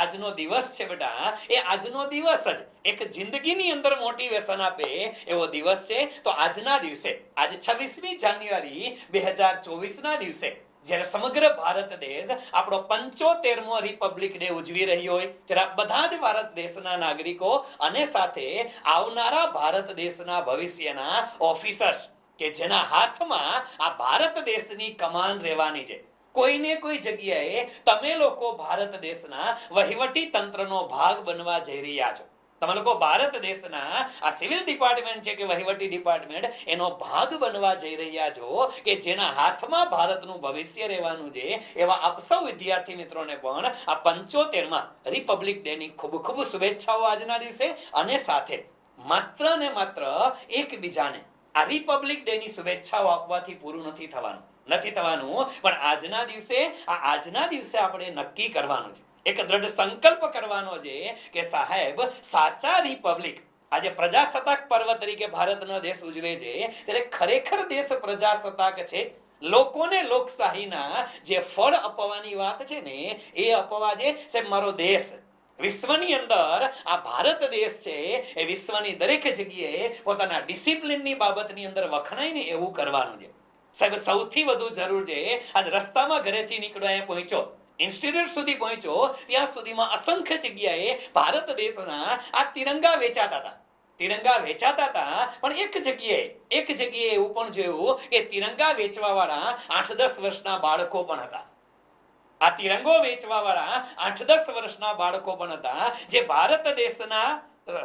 આજનો દિવસ છે બેટા, એ આજનો દિવસ જ એક જિંદગીની અંદર મોટિવેશન આપે એવો દિવસ છે. તો આજના દિવસે, આજે 26મી જાન્યુઆરી 2024 ના દિવસે જ્યારે સમગ્ર ભારત દેશ આપણો 75મો રિપબ્લિક ડે ઉજવી રહ્યો હોય, ત્યારે બધા જ ભારત દેશના નાગરિકો અને સાથે આવનારા ભારત દેશના ભવિષ્યના ઓફિસર્સ કે જેના હાથમાં આ ભારત દેશની કમાન રહેવાની છે, કોઈને કોઈ જગ્યાએ તમે લોકો ભારત દેશના વહીવટી તંત્રનો ભાગ બનવા જઈ રહ્યા છો. તમે લોકો ભારત દેશના આ સિવિલ ડિપાર્ટમેન્ટ છે કે વહીવટી ડિપાર્ટમેન્ટ, એનો ભાગ બનવા જઈ રહ્યા છો કે જેના હાથમાં ભારતનું ભવિષ્ય રહેવાનું છે. એવા આપ સૌ વિદ્યાર્થી મિત્રોને પણ આ 75મા રિપબ્લિક ડે ની ખૂબ ખૂબ શુભેચ્છાઓ આજના દિવસે. અને સાથે માત્ર ને માત્ર એકબીજાને આ રિપબ્લિક ડે ની શુભેચ્છાઓ આપવાથી પૂરું નથી થવાનું, પણ આજના દિવસે આપણે નક્કી કરવાનું છે, એક દ્રઢ સંકલ્પ કરવાનો છે કે સાહેબ સાચા રિપબ્લિક, આજે પ્રજાસત્તાક પર્વ તરીકે ભારતનો દેશ ઉજવે છે, ત્યારે ખરેખર દેશ પ્રજાસત્તાક છે. લોકોને લોકશાહીના જે ફળ અપવાની વાત છે ને, એ અપવા છે સાહેબ મારો દેશ. વિશ્વની અંદર આ ભારત દેશ છે એ વિશ્વની દરેક જગ્યાએ પોતાના ડિસિપ્લિનની બાબતની અંદર વખણાય ને એવું કરવાનું છે. સાહેબ સૌથી વધુ જરૂર છે, આજ રસ્તામાં ઘરેથી નીકળ્યો, અહીંયા પહોંચ્યો, ઇન્સ્ટિટ્યૂટ સુધી પહોંચ્યો, ત્યાં સુધીમાં અસંખ્ય જગ્યાએ ભારત દેશના આ તિરંગા વેચાતા હતા. પણ એક જગ્યાએ એવું પણ જોયું કે તિરંગા વેચવા વાળા 8-10 વર્ષના બાળકો પણ હતા. આ તિરંગો વેચવા વાળા 8-10 વર્ષના બાળકો પણ હતા, જે ભારત દેશના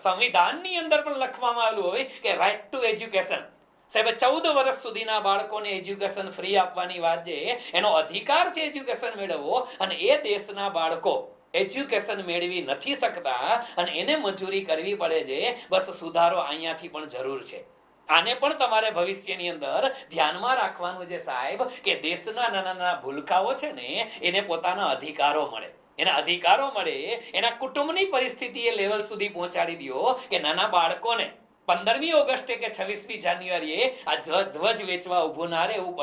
સંવિધાનની અંદર પણ લખવામાં આવેલું હોય કે રાઇટ ટુ એજ્યુકેશન. સાહેબ 14 વર્ષ સુધીના બાળકોને એજ્યુકેશન ફ્રી આપવાની વાત છે, એનો અધિકાર છે એજ્યુકેશન મેળવવો, અને એ દેશના બાળકો એજ્યુકેશન મેળવી નથી શકતા અને એને મજૂરી કરવી પડે છે. બસ સુધારો અહીંયાથી પણ જરૂર છે. આને પણ તમારે ભવિષ્યની અંદર ધ્યાનમાં રાખવાનું છે સાહેબ, કે દેશના નાના ભૂલકાઓ છે ને, એને પોતાના અધિકારો મળે, એના કુટુંબની પરિસ્થિતિ એ લેવલ સુધી પહોંચાડી દો કે નાના બાળકોને 15મી ઓગસ્ટે કે 26મી જાન્યુઆરીએ આ ધ્વજ વેચવા ઊભું ના રહેવું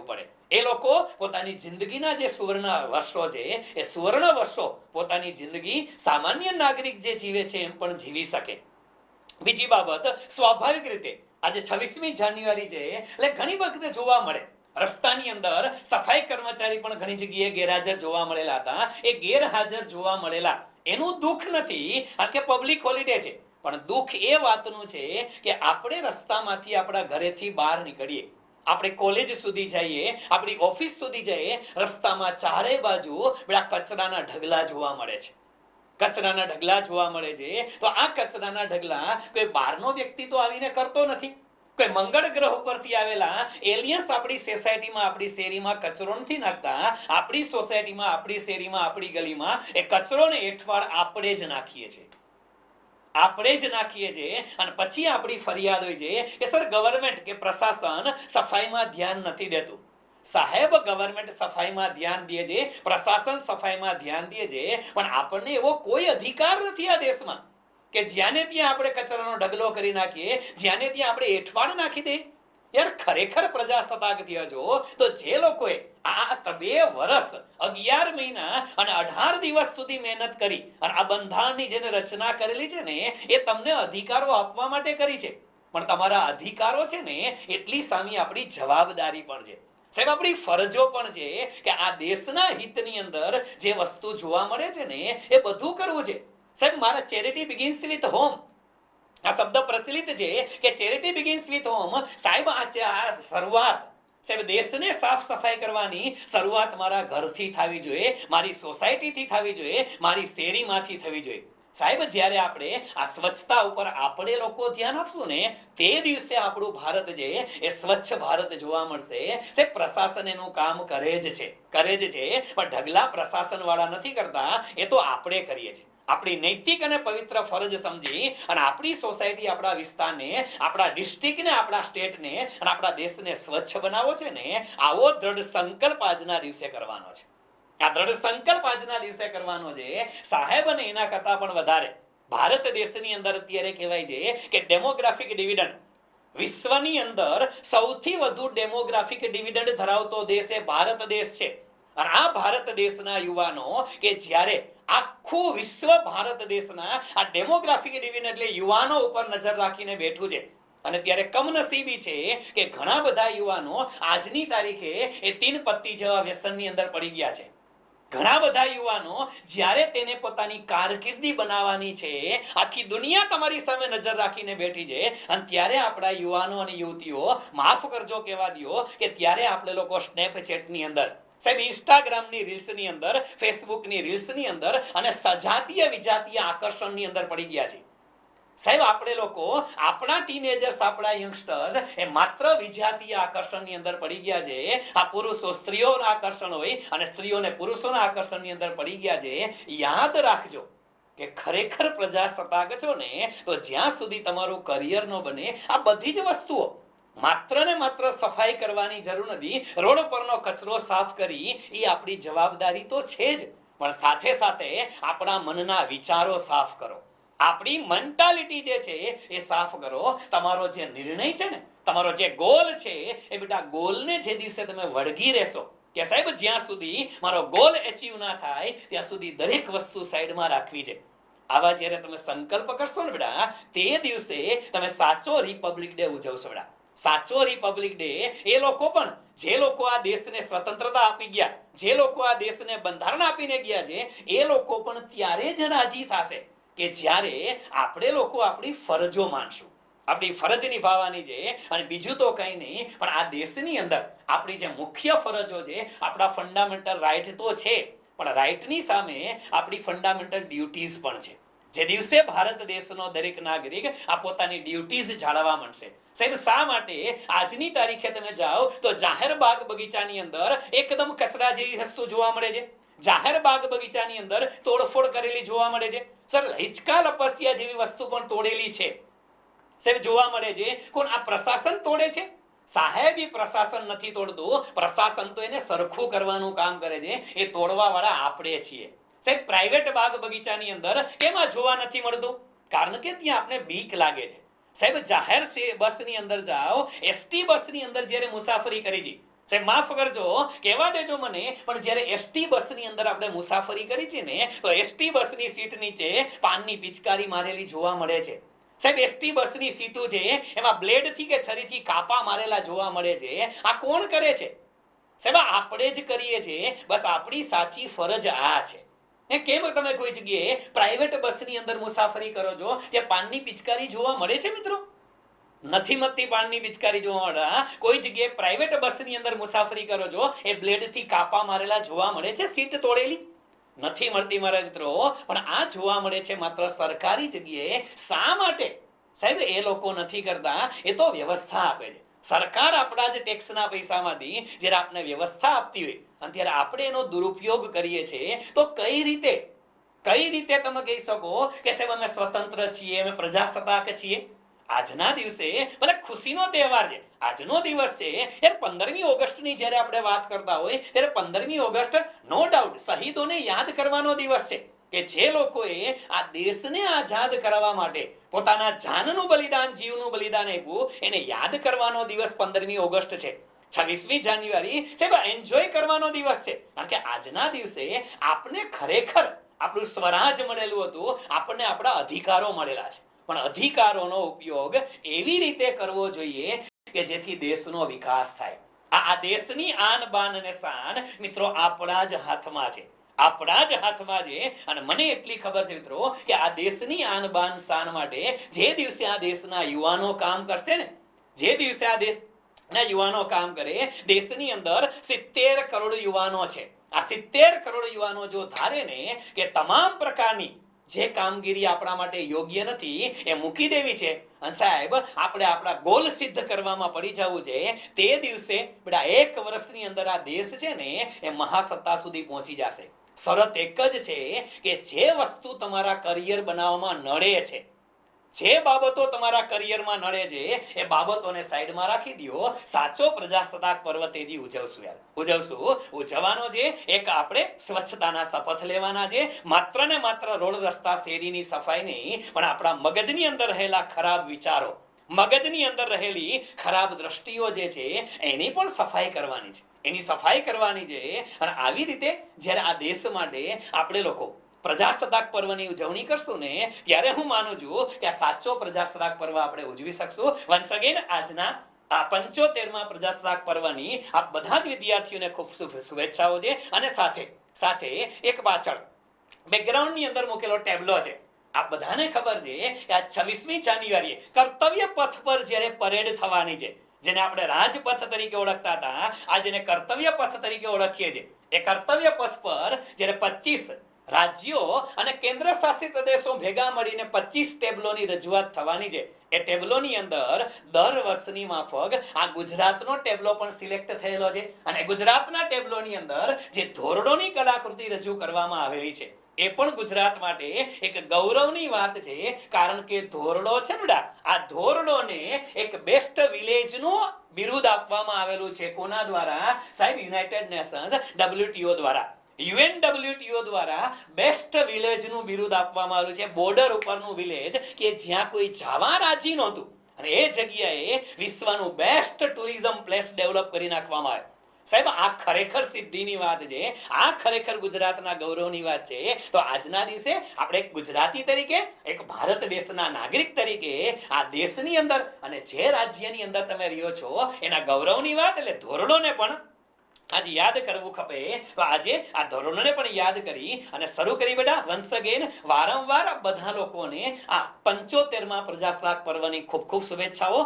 પડે. એ લોકો પોતાની જિંદગીના જે સુવર્ણ વર્ષો છે, એ સુવર્ણ વર્ષો પોતાની જિંદગી સામાન્ય નાગરિક જે જીવે છે એમ પણ જીવી શકે. બીજી બાબત, સ્વાભાવિક રીતે આજે 26મી જાન્યુઆરી છે એટલે ઘણી વખતે જોવા મળે રસ્તાની અંદર સફાઈ કર્મચારી પણ ઘણી જગ્યાએ ગેરહાજર જોવા મળેલા હતા. એ ગેરહાજર જોવા મળેલા એનું દુઃખ નથી, કારણ કે પબ્લિક હોલિડે છે, પણ દુઃખ એ વાતનું છે કે આપણે રસ્તામાંથી આપણા ઘરેથી બહાર નીકળીએ, આપણે કોલેજ સુધી જઈએ, આપણી ઓફિસ સુધી જઈએ, રસ્તામાં ચારે બાજુ બધા કચરાના ઢગલા જોવા મળે છે. તો આ કચરાના ઢગલા કોઈ બહારનો વ્યક્તિ તો આવીને કરતો નથી, કોઈ મંગળ ગ્રહ ઉપરથી આવેલા એલિયન્સ આપણી સોસાયટીમાં, આપણી શેરીમાં કચરો નથી નાખતા. આપણી સોસાયટીમાં, આપણી શેરીમાં, આપણી ગલીમાં એ કચરોને એઠવાડ આપણે જ નાખીએ છીએ. અને પછી આપણી ફરિયાદ હોય છે કે સર ગવર્મેન્ટ કે પ્રશાસન સફાઈમાં ધ્યાન નથી દેતું. સાહેબ ગવર્મેન્ટ સફાઈમાં ધ્યાન દે છે, પ્રશાસન સફાઈમાં ધ્યાન દે છે, પણ આપણને એવો કોઈ અધિકાર નથી આ દેશમાં કે જ્યાંને ત્યાં આપણે કચરાનો ઢગલો કરી નાખીએ, જ્યાંને ત્યાં આપણે એઠવાડ નાખી દે. યાર ખરેખર પ્રજાસત્તાક થયો તો જે લોકોએ આ 2 વર્ષ 11 મહિના અને 18 દિવસ સુધી મહેનત કરી અને આ બંધારણની જેને રચના કરેલી છે ને, એ તમને અધિકારો આપવા માટે કરી છે. પણ તમારા અધિકારો છે ને, એટલી સામે આપણી જવાબદારી પણ છે સાહેબ, આપણી ફરજો પણ છે કે આ દેશના હિતની અંદર જે વસ્તુ જોવા મળે છે ને, એ બધું કરવું છે સાહેબ. મારા ચેરિટી બિગિન્સ વિથ હોમ, આ શબ્દ પ્રચલિત છે કે ચેરિટી બિગિન્સ વિથ હોમ. સાહેબ આ શરૂઆત સાહેબ દેશને સાફ સફાઈ કરવાની શરૂઆત મારા ઘરથી થવી જોઈએ, મારી સોસાયટીથી થવી જોઈએ, મારી શેરીમાંથી થવી જોઈએ. સાહેબ જ્યારે આપણે આ સ્વચ્છતા ઉપર આપણે લોકો ધ્યાન આપશું ને, તે દિવસે આપણું ભારત છે એ સ્વચ્છ ભારત જોવા મળશે. સાહેબ પ્રશાસન એનું કામ કરે જ છે, પણ ઢગલા પ્રશાસન વાળા નથી કરતા, એ તો આપણે કરીએ છીએ. આપણી નૈતિક અને પવિત્ર ફરજ સમજી અને આપણી સોસાયટી, આપણા વિસ્તારને, આપણા ડિસ્ટ્રિક્ટને, આપણા સ્ટેટને અને આપણા દેશને સ્વચ્છ બનાવવો છે ને, આવો દ્રઢ સંકલ્પ આજના દિવસે કરવાનો છે. આ દ્રઢ સંકલ્પ આજના દિવસે કરવાનો છે સાહેબ. અને એના કરતા પણ વધારે ભારત દેશની અંદર અત્યારે કહેવાય છે કે ડેમોગ્રાફિક ડિવિડન્ડ, વિશ્વની અંદર સૌથી વધુ ડેમોગ્રાફિક ડિવિડન્ડ ધરાવતો દેશ એ ભારત દેશ છે. અને આ ભારત દેશના યુવાનો કે જ્યારે આખું વિશ્વ ભારત દેશના આ ડેમોગ્રાફિક ડિવિઝન એટલે યુવાનો ઉપર નજર રાખીને બેઠું છે. અને ત્યારે કમનસીબી છે કે ઘણા બધા યુવાનો આજની તારીખે એ તીન પત્તી જેવા વ્યસનની અંદર પડી ગયા છે. ઘણા બધા યુવાનો જ્યારે તેને પોતાની કારકિર્દી બનાવવાની છે, આખી દુનિયા તમારી સામે નજર રાખીને બેઠી છે, અને ત્યારે આપણા યુવાનો અને યુવતીઓ, માફ કરજો કહેવા દો, કે ત્યારે આપણે લોકો સ્નેપચેટની અંદર, સાહેબ ઇન્સ્ટાગ્રામની રીલ્સની અંદર, ફેસબુકની રીલ્સની અંદર અને સજાતીય વિજાતીય આકર્ષણની અંદર પડી ગયા છે. સાહેબ આપણે લોકો, આપણા ટીનેજર્સ, આપણા યંગસ્ટર્સ એ માત્ર વિજાતીય આકર્ષણની અંદર પડી ગયા છે. આ પુરુષો સ્ત્રીઓના આકર્ષણ હોય અને સ્ત્રીઓને પુરુષોના આકર્ષણની અંદર પડી ગયા છે. યાદ રાખજો કે ખરેખર પ્રજાસત્તાક છો ને, તો જ્યાં સુધી તમારું કરિયર ન બને, આ બધી જ વસ્તુઓ માત્ર ને માત્ર સફાઈ કરવાની જરૂર નથી. રોડ પરનો કચરો સાફ કરી એ આપણી જવાબદારી તો છે જ, પણ સાથે સાથે આપણા મનના વિચારો સાફ કરો. આપણી મેન્ટાલિટી જે છે એ સાફ કરો. તમારો જે નિર્ણય છે ને, તમારો જે ગોલ છે, એ બેટા ગોલને જે દિવસે તમે વળગી રહેશો કે સાહેબ જ્યાં સુધી મારો ગોલ એચીવ ના થાય ત્યાં સુધી દરેક વસ્તુ સાઈડમાં રાખવી છે, આવા જ્યારે તમે સંકલ્પ કરશો ને બેટા, તે દિવસે તમે સાચો રિપબ્લિક ડે ઉજવશો બેટા. સાચો રિપબ્લિક ડે એ લોકો પણ, જે લોકો આ દેશને સ્વતંત્રતા આપી ગયા, જે લોકો આ દેશને બંધારણ આપીને ગયા છે, એ લોકો પણ ત્યારે જ રાજી થશે કે જ્યારે આપણે લોકો આપણી ફરજો માનશું. આપણી ફરજ નિભાવવાની છે. અને બીજું તો કંઈ નહીં, પણ આ દેશની અંદર આપણી જે મુખ્ય ફરજો છે, આપણા ફંડામેન્ટલ રાઈટ તો છે, પણ રાઈટની સામે આપણી ફંડામેન્ટલ ડ્યુટીઝ પણ છે. જે દિવસે ભારત દેશનો દરેક નાગરિક આ પોતાની ડ્યુટીઝ જાળવવા માંડશે. સાહેબ શા માટે આજની તારીખે તમે જાઓ તો જાહેર બાગ બગીચાની અંદર એકદમ કચરા જેવી વસ્તુ જોવા મળે છે. જાહેર બાગ બગીચાની અંદર તોડફોડ કરેલી જોવા મળે છે. સર હિંચકા લપસિયા જેવી વસ્તુ પણ તોડેલી છે, સાહેબ જોવા મળે છે. કોણ આ પ્રશાસન તોડે છે? સાહેબ એ પ્રશાસન નથી તોડતું. પ્રશાસન તો એને સરખું કરવાનું કામ કરે છે. એ તોડવા વાળા આપણે છીએ. સાહેબ પ્રાઇવેટ બાગ બગીચાની અંદર કેમ જોવા નથી મળતું? કારણ કે ત્યાં આપણે બીક લાગે છે. સાહેબ જાહેર બસની અંદર જાઓ, એસટી બસની અંદર જ્યારે મુસાફરી કરી છે, સાહેબ માફ કરજો, કહેવા દેજો મને, પણ જ્યારે એસટી બસની અંદર આપણે મુસાફરી કરી છે ને, તો એસટી બસની સીટ નીચે પાનની પિચકારી મારેલી જોવા મળે છે. સાહેબ એસટી બસની સીટો છે એમાં બ્લેડથી કે છરીથી કાપા મારેલા જોવા મળે છે. આ કોણ કરે છે? સાહેબ આપણે જ કરીએ છીએ. બસ આપણી સાચી ફરજ આ છે. કેમ તમે કોઈ જગ્યાએ પ્રાઇવેટ બસની અંદર મુસાફરી કરો છો ત્યાં પાનની પિચકારી જોવા મળે છે મિત્રો? નથી મળતી પાનની પિચકારી જોવા મળે. કોઈ જગ્યાએ પ્રાઇવેટ બસની અંદર મુસાફરી કરો છો, એ બ્લેડથી કાપા મારેલા જોવા મળે છે, સીટ તોડેલી નથી મળતી મારા મિત્રો. પણ આ જોવા મળે છે માત્ર સરકારી જગ્યાએ. શા માટે સાહેબ એ લોકો નથી કરતા? એ તો વ્યવસ્થા આપે છે. સરકાર આપણા જ ટેક્સના પૈસામાંથી જ્યારે આપણે વ્યવસ્થા આપતી હોય અને ત્યારે આપણે એનો દુરુપયોગ કરીએ છીએ, તો કઈ રીતે તમે કહી શકો કે સાહેબ અમે સ્વતંત્ર છીએ, અમે પ્રજાસત્તાક છીએ? આજના દિવસે ભલે ખુશીનો તહેવાર છે, આજનો દિવસ છે, યાર 15મી ઓગસ્ટની જ્યારે આપણે વાત કરતા હોય ત્યારે 15મી ઓગસ્ટ નો ડાઉટ શહીદોને યાદ કરવાનો દિવસ છે, કે જે લોકોએ આ દેશને આઝાદ કરવા માટે પોતાના જાનનું બલિદાન, જીવનું બલિદાન આપ્યું, એને યાદ કરવાનો દિવસ 15મી ઓગસ્ટ છે. 26મી જાન્યુઆરી સાહેબ એન્જોય કરવાનો દિવસ છે. કારણ કે આજના દિવસે આપને ખરેખર આપણું સ્વરાજ મળેલું હતું, આપણને આપણા અધિકારો મળેલા છે. પણ અધિકારોનો ઉપયોગ એવી રીતે કરવો જોઈએ કે જેથી દેશનો વિકાસ થાય. આ દેશની આન બાન અને શાન મિત્રો આપણા જ હાથમાં છે. આપણા જ હાથમાં છે. અને મને એટલી ખબર છે મિત્રો કે આ દેશની આન બાન શાન માટે જે દિવસે આ દેશના યુવાનો કામ કરશે ને, જે દિવસે આ દેશના યુવાનો કામ કરે, દેશની અંદર 70 કરોડ યુવાનો છે. આ 70 કરોડ યુવાનો જો ધારે ને કે તમામ પ્રકારની જે કામગીરી આપણા માટે યોગ્ય નથી એ મૂકી દેવી છે, અને સાહેબ આપણે આપણા ગોલ સિદ્ધ કરવામાં પડી જવું છે, તે દિવસે બેટા 1 વર્ષની અંદર આ દેશ છે ને એ મહાસત્તા સુધી પહોંચી જશે. શરત એક જ છે કે જે વસ્તુ તમારા કરિયર બનાવવામાં નડે છે, જે બાબતો તમારા કરિયરમાં નડે છે, એ બાબતોને સાઈડમાં રાખી દો. સાચો પ્રજાસત્તાક પર્વ તેથી ઉજવશું યાર, ઉજવવાનો છે. એક આપણે સ્વચ્છતાના શપથ લેવાના છે. માત્ર ને માત્ર રોડ રસ્તા શેરીની સફાઈ નહીં, પણ આપણા મગજની અંદર રહેલા ખરાબ વિચારો, મગજની અંદર રહેલી ખરાબ દ્રષ્ટિઓ જે છે એની પણ સફાઈ કરવાની છે. એની સફાઈ કરવાની છે. અને આવી રીતે જ્યારે આ દેશ માટે આપણે લોકો પ્રજાસત્તાક પર્વની ઉજવણી કરશું ને, ત્યારે હું માનું છું કે આ સાચો પ્રજાસત્તાક પર્વ આપણે ઉજવી શકશું. વન્સ અગેન આજના આ 75મા પ્રજાસત્તાક પર્વની આ બધા જ વિદ્યાર્થીઓને ખૂબ શુભેચ્છાઓ છે. અને સાથે સાથે એક પાછળ બેકગ્રાઉન્ડની અંદર મૂકેલો ટેબલો છે. આ બધાને ખબર છે કે આ 26મી જાન્યુઆરીએ કર્તવ્ય પથ પર જ્યારે પરેડ થવાની છે, જેને આપણે રાજપથ તરીકે ઓળખતા હતા, આ જેને કર્તવ્ય પથ તરીકે ઓળખીએ છીએ, એ કર્તવ્ય પથ પર જ્યારે 25 રાજ્યો અને કેન્દ્ર શાસિત પ્રદેશો ભેગા મળીને 25 ટેબલોની રજૂઆત થવાની છે. એ ટેબલોની અંદર દર વર્ષની માફક આ ગુજરાતનો ટેબલો પણ સિલેક્ટ થયેલો છે. અને ગુજરાતના ટેબલોની અંદર જે ધોરડોની કલાકૃતિ રજૂ કરવામાં આવેલી છે, એ પણ ગુજરાત માટે એક ગૌરવની વાત છે. કારણ કે ધોરડો છે ને, આ ધોરડોને એક બેસ્ટ વિલેજનું બિરુદ આપવામાં આવેલું છે. કોના દ્વારા સાહેબ? યુનાઇટેડ નેશન્સ WTO દ્વારા, UNWTO દ્વારા બેસ્ટ વિલેજનું બિરુદ આપવામાં આવ્યું છે. બોર્ડર ઉપરનું વિલેજ કે જ્યાં કોઈ જવા રાજી નહોતું, અને એ જગ્યાએ વિશ્વનું બેસ્ટ ટુરિઝમ પ્લેસ ડેવલપ કરી નાખવામાં આવ્યું. સાહેબ, આ ખરેખર સિદ્ધિની વાત છે. આ ખરેખર ગુજરાતના ગૌરવની વાત છે. તો આજના દિવસે આપણે એક ગુજરાતી તરીકે, એક ભારત દેશના નાગરિક તરીકે આ દેશની અંદર અને જે રાજ્યની અંદર તમે રહ્યો છો એના ગૌરવની વાત, એટલે ધોરડોને પણ આજે યાદ કરવું ખપે. તો આજે આ ધોરણોને પણ યાદ કરી અને શરૂ કરી બેટા. વન્સ અગેન વારંવાર બધા લોકોને આ 75મા પ્રજાસત્તાક પર્વની ખૂબ ખૂબ શુભેચ્છાઓ.